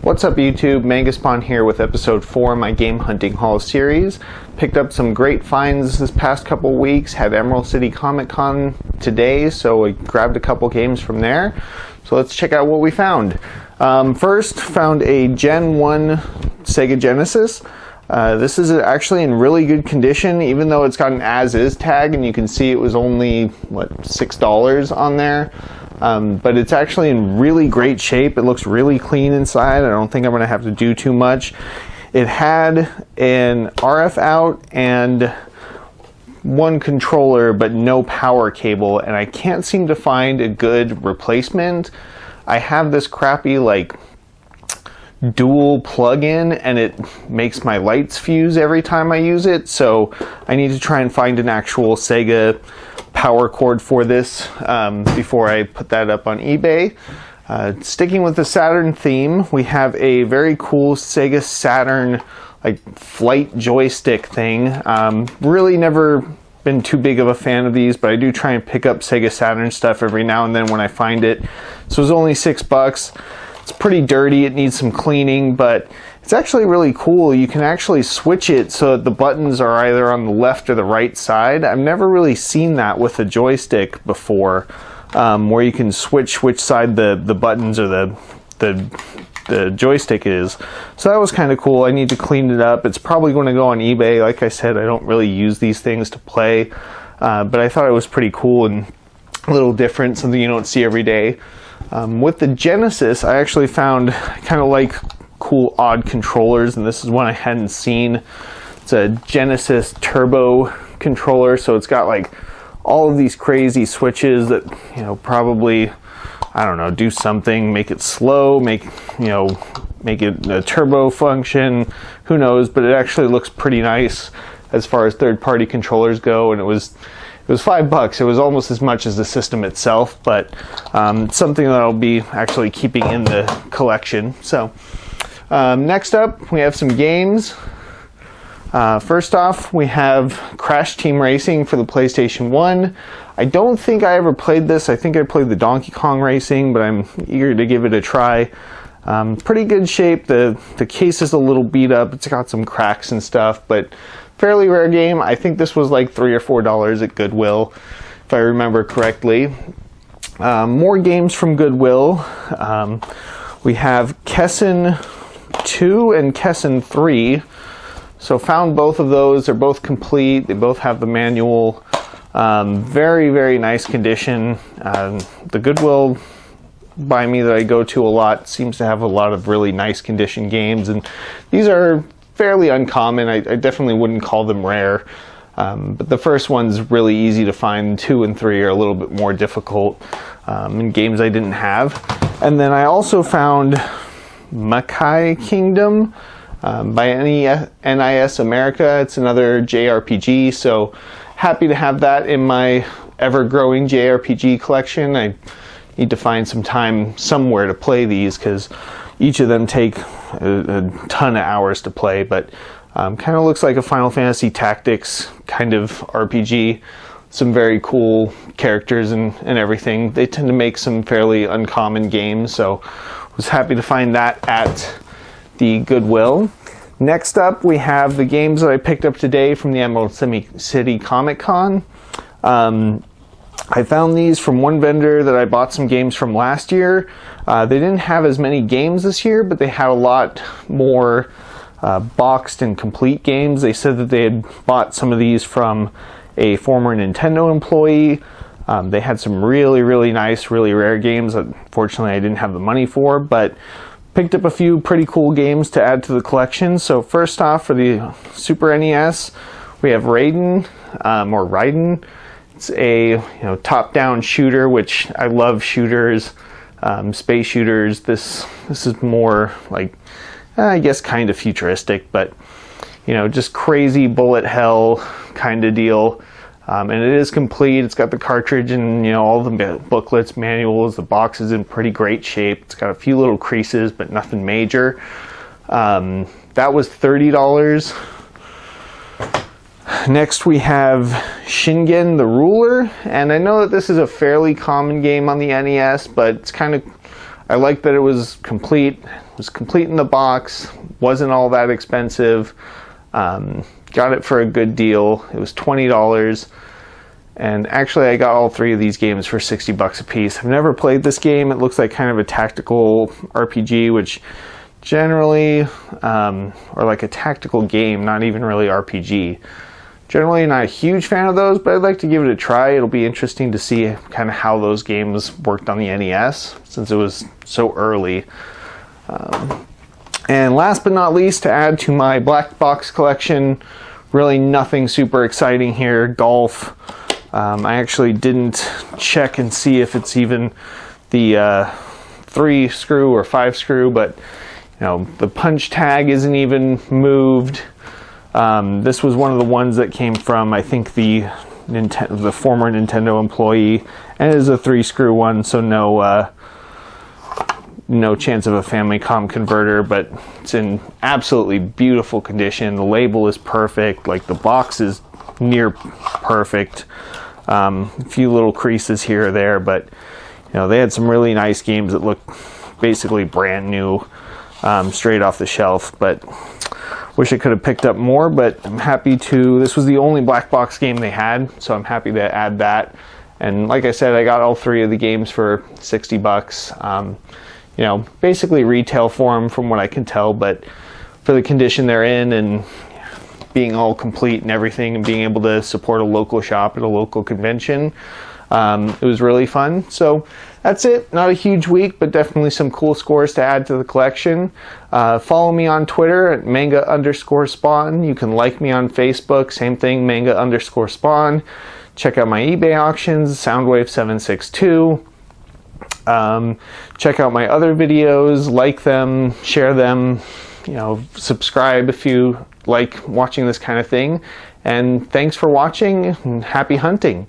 What's up YouTube, Mangaspawn here with episode 4 of my game hunting haul series. Picked up some great finds this past couple weeks, had Emerald City Comic Con today, so I grabbed a couple games from there. So let's check out what we found. First, found a Gen 1 Sega Genesis. This is actually in really good condition, even though it's got an as-is tag, and you can see it was only, $6 on there. But it's actually in really great shape. It looks really clean inside. I don't think I'm going to have to do too much. It had an RF out and one controller, but no power cable, and I can't seem to find a good replacement. I have this crappy, dual plug-in, and it makes my lights fuse every time I use it, so I need to try and find an actual Sega power cord for this before I put that up on eBay. Sticking with the Saturn theme, we have a very cool Sega Saturn flight joystick thing. Really never been too big of a fan of these, but I do try and pick up Sega Saturn stuff every now and then when I find it. So it was only $6. It's pretty dirty, it needs some cleaning, but it's actually really cool. You can actually switch it so that the buttons are either on the left or the right side. I've never really seen that with a joystick before, where you can switch which side the buttons or the joystick is. So that was kind of cool. I need to clean it up. It's probably going to go on eBay. Like I said, I don't really use these things to play, but I thought it was pretty cool and a little different, something you don't see every day. With the Genesis, I actually found kind of cool odd controllers, and this is one I hadn't seen. It's a Genesis Turbo controller, so it's got all of these crazy switches that probably, I don't know, do something, make it slow, make it a turbo function, who knows, but it actually looks pretty nice as far as third-party controllers go, and it was $5. It was almost as much as the system itself, but something that I'll be actually keeping in the collection. So next up, we have some games. First off, we have Crash Team Racing for the PlayStation 1. I don't think I ever played this. I think I played the Donkey Kong Racing, but I'm eager to give it a try. Pretty good shape. The case is a little beat up. It's got some cracks and stuff, but fairly rare game. I think this was $3 or $4 at Goodwill, if I remember correctly. More games from Goodwill. We have Kessen 2 and Kessen 3. So found both of those. They're both complete. They both have the manual. Very, very nice condition. The Goodwill by me that I go to a lot seems to have a lot of really nice condition games, and these are fairly uncommon. I definitely wouldn't call them rare, but the first one's really easy to find. 2 and 3 are a little bit more difficult in games I didn't have. And then I also found Makai Kingdom by NES America. It's another JRPG, so happy to have that in my ever-growing JRPG collection. I need to find some time somewhere to play these, because each of them take a ton of hours to play, but kind of looks like a Final Fantasy Tactics kind of RPG. Some very cool characters and everything. They tend to make some fairly uncommon games, so was happy to find that at the Goodwill. Next up, we have the games that I picked up today from the Emerald City Comic Con. I found these from one vendor that I bought some games from last year. They didn't have as many games this year, but they had a lot more boxed and complete games. They said that they had bought some of these from a former Nintendo employee. They had some really, really nice, really rare games that unfortunately I didn't have the money for, but picked up a few pretty cool games to add to the collection. So first off, for the Super NES, we have Raiden, or Raiden. It's a top-down shooter, which I love shooters, space shooters. This is more I guess kind of futuristic, but just crazy bullet hell kind of deal. And it is complete. It's got the cartridge and all the booklets, manuals. The box is in pretty great shape. It's got a few little creases, but nothing major. That was $30. Next we have Shingen the Ruler, and I know that this is a fairly common game on the NES, but it's I like that it was complete, was complete in the box, wasn't all that expensive. Got it for a good deal. It was $20. And actually I got all three of these games for 60 bucks a piece. I've never played this game. It looks like kind of a tactical RPG, which generally, or like a tactical game, not even really RPG. Generally not a huge fan of those, but I'd like to give it a try. It'll be interesting to see kind of how those games worked on the NES, since it was so early. And last but not least, to add to my black box collection, really nothing super exciting here, golf. I actually didn't check and see if it's even the 3 screw or 5 screw, but you know, the punch tag isn't even moved. This was one of the ones that came from, I think, the former Nintendo employee, and it is a 3 screw one, so no chance of a Famicom converter, but it's in absolutely beautiful condition. The label is perfect, like the box is near perfect. A few little creases here or there, but you know, they had some really nice games that look basically brand new, straight off the shelf. But wish I could have picked up more, but I'm happy to. This was the only black box game they had, so I'm happy to add that. And like I said, I got all 3 of the games for 60 bucks. You know, basically retail for them from what I can tell, but for the condition they're in and being all complete and everything, and being able to support a local shop at a local convention, it was really fun. So that's it. Not a huge week, but definitely some cool scores to add to the collection. Follow me on Twitter at manga_spawn. You can like me on Facebook, same thing, manga_spawn. Check out my eBay auctions, Soundwave762. Check out my other videos, like them, share them, you know, subscribe if you like watching this kind of thing. And thanks for watching, and happy hunting.